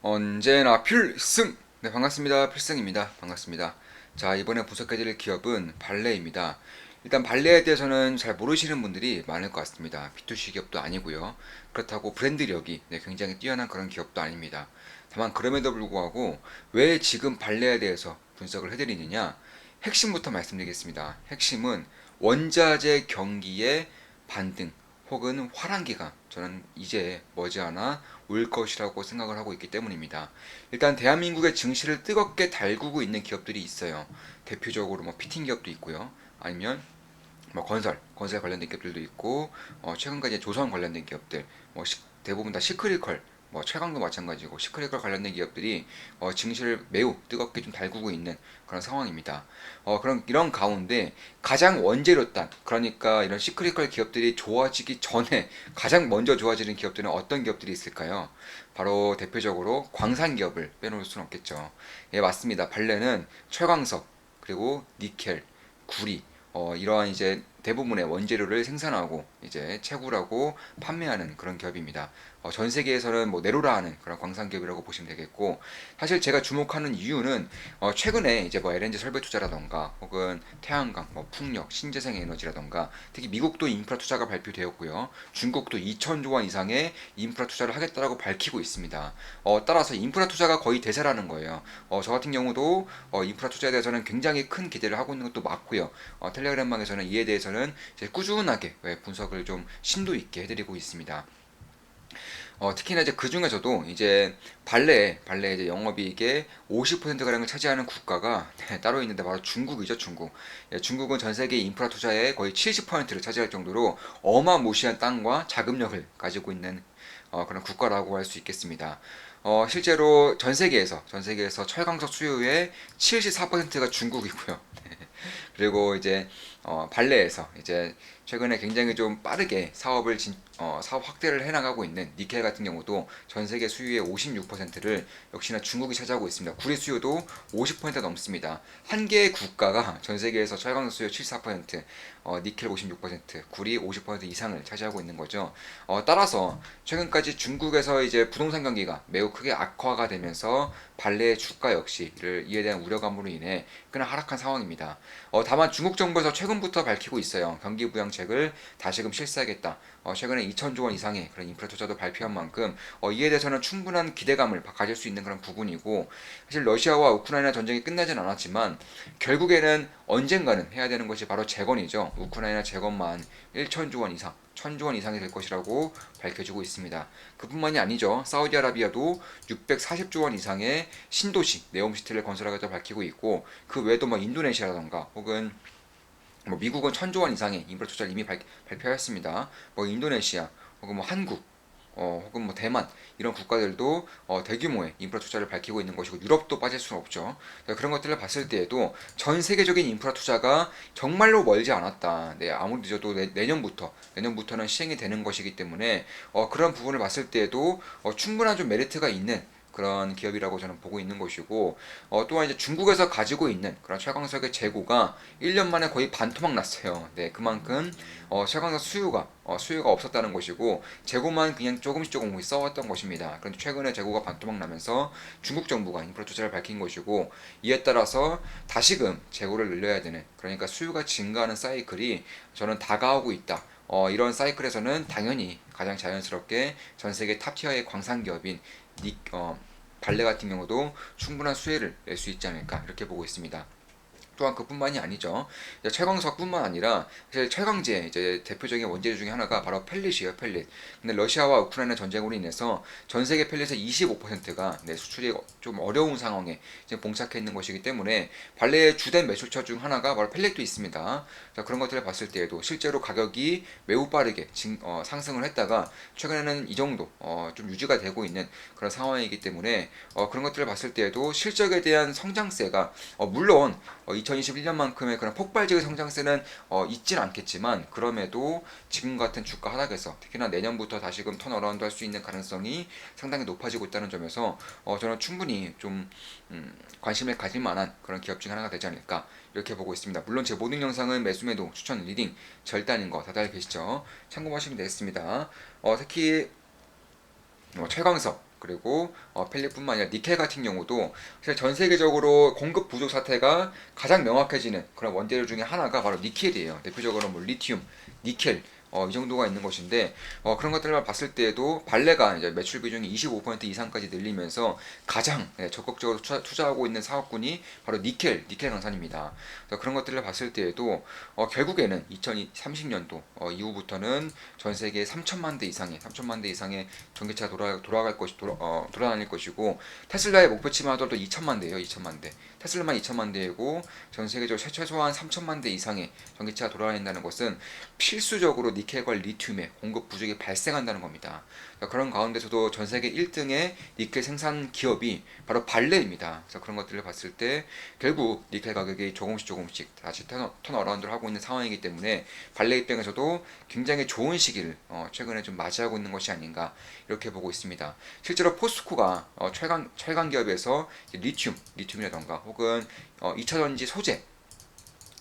언제나 필승! 네, 반갑습니다. 필승입니다. 반갑습니다. 자, 이번에 분석해드릴 기업은 발레입니다. 일단 발레에 대해서는 잘 모르시는 분들이 많을 것 같습니다. B2C 기업도 아니고요. 그렇다고 브랜드력이 굉장히 뛰어난 그런 기업도 아닙니다. 다만 그럼에도 불구하고 왜 지금 발레에 대해서 분석을 해드리느냐? 핵심부터 말씀드리겠습니다. 핵심은 원자재 경기의 반등, 혹은 화랑기가 저는 이제 머지않아 올 것이라고 생각을 하고 있기 때문입니다. 일단 대한민국의 증시를 뜨겁게 달구고 있는 기업들이 있어요. 대표적으로 뭐 피팅 기업도 있고요. 아니면 뭐 건설 관련된 기업들도 있고, 최근까지 조선 관련된 기업들, 대부분 다 시크릿컬, 뭐 최강도 마찬가지고 시크릿컬 관련된 기업들이 증시를 매우 뜨겁게 좀 달구고 있는 그런 상황입니다. 그런 이런 가운데 가장 원재료단, 그러니까 이런 시크릿컬 기업들이 좋아지기 전에 가장 먼저 좋아지는 기업들은 어떤 기업들이 있을까요? 바로 대표적으로 광산 기업을 빼놓을 수는 없겠죠. 예, 맞습니다. 발레는 철광석, 그리고 니켈, 구리, 이러한 이제 대부분의 원재료를 생산하고 이제 채굴하고 판매하는 그런 기업입니다. 전 세계에서는 뭐 네로라 하는 그런 광산 기업이라고 보시면 되겠고, 사실 제가 주목하는 이유는 최근에 이제 뭐 LNG 설비 투자라던가 혹은 태양광, 뭐 풍력, 신재생 에너지라던가 특히 미국도 인프라 투자가 발표되었고요. 중국도 2천조 원 이상의 인프라 투자를 하겠다라고 밝히고 있습니다. 따라서 인프라 투자가 거의 대세라는 거예요. 저 같은 경우도 인프라 투자에 대해서는 굉장히 큰 기대를 하고 있는 것도 맞고요. 텔레그램방에서는 이에 대해서는 이제 꾸준하게 분석을 좀 심도 있게 해드리고 있습니다. 특히나 이제 그 중에서도 이제 발레 이제 영업이익의 50%가량을 차지하는 국가가 따로 있는데 바로 중국이죠, 중국. 예, 중국은 전 세계 인프라 투자의 거의 70%를 차지할 정도로 어마무시한 땅과 자금력을 가지고 있는 그런 국가라고 할 수 있겠습니다. 실제로 전 세계에서 철강석 수요의 74%가 중국이고요. 그리고 이제 발레에서 이제 최근에 굉장히 좀 빠르게 사업 확대를 해나가고 있는 니켈 같은 경우도 전 세계 수요의 56%를 역시나 중국이 차지하고 있습니다. 구리 수요도 50% 넘습니다. 한 개의 국가가 전 세계에서 철강 수요 74%, 니켈 56%, 구리 50% 이상을 차지하고 있는 거죠. 따라서 최근까지 중국에서 이제 부동산 경기가 매우 크게 악화가 되면서 발레의 주가 역시를 이에 대한 우려감으로 인해 꽤나 하락한 상황입니다. 다만 중국 정부에서 최근부터 밝히고 있어요. 경기 부양책을 다시금 실시하겠다. 최근에 2천조 원 이상의 그런 인프라 투자도 발표한 만큼 이에 대해서는 충분한 기대감을 가질 수 있는 그런 부분이고, 사실 러시아와 우크라이나 전쟁이 끝나진 않았지만 결국에는 언젠가는 해야 되는 것이 바로 재건이죠. 우크라이나 재건만 1천조 원 이상, 1천조 원 이상이 될 것이라고 밝혀지고 있습니다. 그뿐만이 아니죠. 사우디아라비아도 640조 원 이상의 신도시, 네옴시티를 건설하겠다고 밝히고 있고, 그 외에도 뭐 인도네시아라던가 혹은 뭐 미국은 1천조 원 이상의 인프라 투자를 이미 발표하였습니다. 뭐 인도네시아 혹은 뭐 한국, 혹은 뭐 대만 이런 국가들도 대규모의 인프라 투자를 밝히고 있는 것이고, 유럽도 빠질 수는 없죠. 그런 것들을 봤을 때에도 전 세계적인 인프라 투자가 정말로 멀지 않았다. 네, 아무리 늦어도 내년부터는 시행이 되는 것이기 때문에 그런 부분을 봤을 때에도 충분한 좀 메리트가 있는 그런 기업이라고 저는 보고 있는 것이고, 또한 이제 중국에서 가지고 있는 그런 철강석의 재고가 1년 만에 거의 반토막 났어요. 네, 그만큼 철강석 수요가 없었다는 것이고, 재고만 그냥 조금씩 써왔던 것입니다. 그런데 최근에 재고가 반토막 나면서 중국 정부가 인프라 투자를 밝힌 것이고, 이에 따라서 다시금 재고를 늘려야 되는, 그러니까 수요가 증가하는 사이클이 저는 다가오고 있다. 이런 사이클에서는 당연히 가장 자연스럽게 전 세계 탑티어의 광산 기업인 발레 같은 경우도 충분한 수혜를 낼 수 있지 않을까 이렇게 보고 있습니다. 또한 그뿐만이 아니죠. 철강석뿐만 아니라 사실 철강제 이제 대표적인 원재료 중에 하나가 바로 펠릿이에요, 펠릿. 근데 러시아와 우크라이나 전쟁으로 인해서 전 세계 펠릿의 25%가 수출이 좀 어려운 상황에 지금 봉착해 있는 것이기 때문에 발레의 주된 매출처 중 하나가 바로 펠릿도 있습니다. 자, 그런 것들을 봤을 때에도 실제로 가격이 매우 빠르게 상승을 했다가 최근에는 이 정도 좀 유지가 되고 있는 그런 상황이기 때문에 그런 것들을 봤을 때에도 실적에 대한 성장세가 물론 2021년만큼의 그런 폭발적인 성장세는 있진 않겠지만, 그럼에도 지금 같은 주가 하락에서 특히나 내년부터 다시금 턴어라운드 할 수 있는 가능성이 상당히 높아지고 있다는 점에서 저는 충분히 좀 관심을 가질 만한 그런 기업 중 하나가 되지 않을까 이렇게 보고 있습니다. 물론 제 모든 영상은 매수매도 추천 리딩 절대 아닌 거 다들 알고 계시죠? 참고하시면 되겠습니다. 특히 철강석 그리고 펠릿뿐만 아니라 니켈 같은 경우도 사실 전 세계적으로 공급 부족 사태가 가장 명확해지는 그런 원재료 중에 하나가 바로 니켈이에요. 대표적으로 뭐 리튬, 니켈 이 정도가 있는 것인데 그런 것들을 봤을 때에도 발레가 이제 매출 비중이 25% 이상까지 늘리면서 가장 적극적으로 투자하고 있는 사업군이 바로 니켈 강산입니다. 그런 것들을 봤을 때에도 결국에는 2030년도 이후부터는 전 세계 3천만 대 이상의 전기차가 돌아갈 것이 돌아다닐 것이고 테슬라의 목표치만 하더라도 2천만 대예요. 2천만 대. 테슬라만 2천만 대이고 전 세계적으로 최소한 3천만 대 이상의 전기차가 돌아다닌다는 것은 필수적으로 니켈과 리튬의 공급 부족이 발생한다는 겁니다. 그런 가운데서도 전 세계 1등의 니켈 생산 기업이 바로 발레입니다. 그래서 그런 것들을 봤을 때 결국 니켈 가격이 조금씩 다시 턴어라운드를 하고 있는 상황이기 때문에 발레 입장에서도 굉장히 좋은 시기를 최근에 좀 맞이하고 있는 것이 아닌가 이렇게 보고 있습니다. 실제로 포스코가 철강 기업에서 리튬이라던가 혹은 2차전지 소재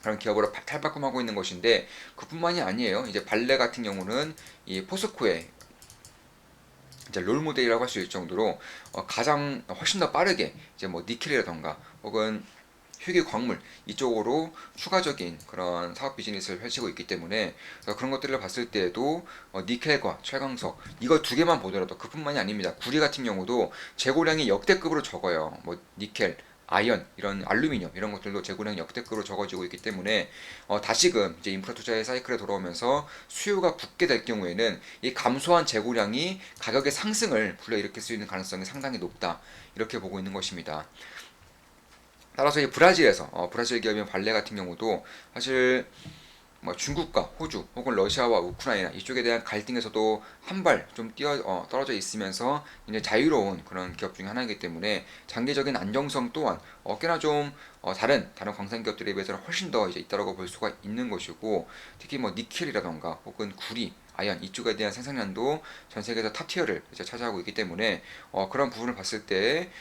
그런 기업으로 탈바꿈하고 있는 것인데 그뿐만이 아니에요. 이제 발레 같은 경우는 이 포스코의 이제 롤 모델이라고 할 수 있을 정도로 가장 훨씬 더 빠르게 이제 뭐 니켈이라던가 혹은 휴게 광물 이쪽으로 추가적인 그런 사업 비즈니스를 펼치고 있기 때문에 그런 것들을 봤을 때에도 니켈과 철강석 이거 두 개만 보더라도 그뿐만이 아닙니다. 구리 같은 경우도 재고량이 역대급으로 적어요. 뭐 니켈 아연 이런 알루미늄 이런 것들도 재고량이 역대급으로 적어지고 있기 때문에 다시금 이제 인프라 투자의 사이클에 돌아오면서 수요가 붙게 될 경우에는 이 감소한 재고량이 가격의 상승을 불러일으킬 수 있는 가능성이 상당히 높다 이렇게 보고 있는 것입니다. 따라서 이 브라질 기업인 발레 같은 경우도 사실 뭐 중국과 호주 혹은 러시아와 우크라이나 이쪽에 대한 갈등에서도 한 발 좀 떨어져 있으면서 이제 자유로운 그런 기업 중에 하나이기 때문에 장기적인 안정성 또한 꽤나 좀 다른 광산 기업들에 비해서는 훨씬 더 이제 있다라고 볼 수가 있는 것이고 특히 뭐 니켈이라던가 혹은 구리 아연 이쪽에 대한 생산량도 전 세계에서 탑 티어를 이제 차지하고 있기 때문에 그런 부분을 봤을 때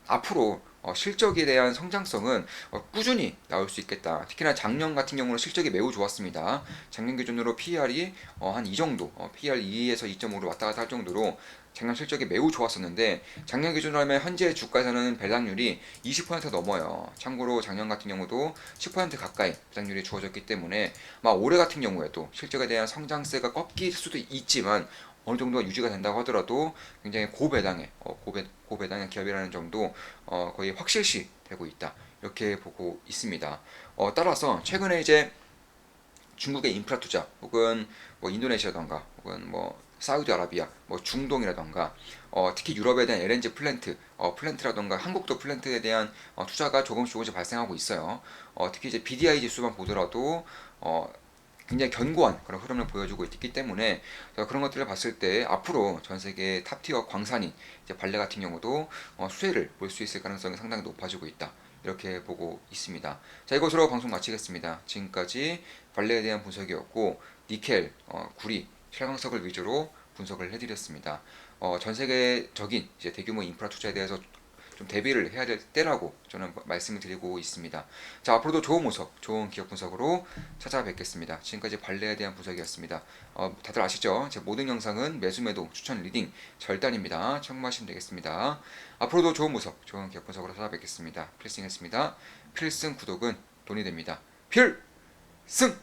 앞으로 실적에 대한 성장성은 꾸준히 나올 수 있겠다. 특히나 작년 같은 경우는 실적이 매우 좋았습니다. 작년 기준으로 PER이 한 이 정도, PER 2에서 2.5로 왔다 갔다 할 정도로 작년 실적이 매우 좋았었는데 작년 기준으로 하면 현재 주가에서는 배당률이 20% 넘어요. 참고로 작년 같은 경우도 10% 가까이 배당률이 주어졌기 때문에 올해 같은 경우에도 실적에 대한 성장세가 꺾일 수도 있지만 어느 정도가 유지가 된다고 하더라도 굉장히 고배당의 기업이라는 점도 거의 확실시 되고 있다 이렇게 보고 있습니다. 따라서 최근에 이제 중국의 인프라 투자 혹은 뭐 인도네시아던가 혹은 뭐 사우디아라비아, 뭐 중동이라던가 특히 유럽에 대한 LNG 플랜트라던가 한국도 플랜트에 대한 투자가 조금씩 발생하고 있어요. 특히 이제 BDI 지수만 보더라도 굉장히 견고한 그런 흐름을 보여주고 있기 때문에 그런 것들을 봤을 때 앞으로 전 세계 탑티어 광산인 이제 발레 같은 경우도 수혜를 볼 수 있을 가능성이 상당히 높아지고 있다. 이렇게 보고 있습니다. 자, 이것으로 방송 마치겠습니다. 지금까지 발레에 대한 분석이었고 니켈, 구리, 철강석을 위주로 분석을 해드렸습니다. 전 세계적인 이제 대규모 인프라 투자에 대해서 좀 대비를 해야 될 때라고 저는 말씀을 드리고 있습니다. 자, 앞으로도 좋은 모습, 좋은 기업 분석으로 찾아뵙겠습니다. 지금까지 발레에 대한 분석이었습니다. 다들 아시죠? 제 모든 영상은 매수매도 추천 리딩 절단입니다. 참고하시면 되겠습니다. 앞으로도 좋은 모습, 좋은 기업 분석으로 찾아뵙겠습니다. 필승했습니다. 필승 구독은 돈이 됩니다. 필승!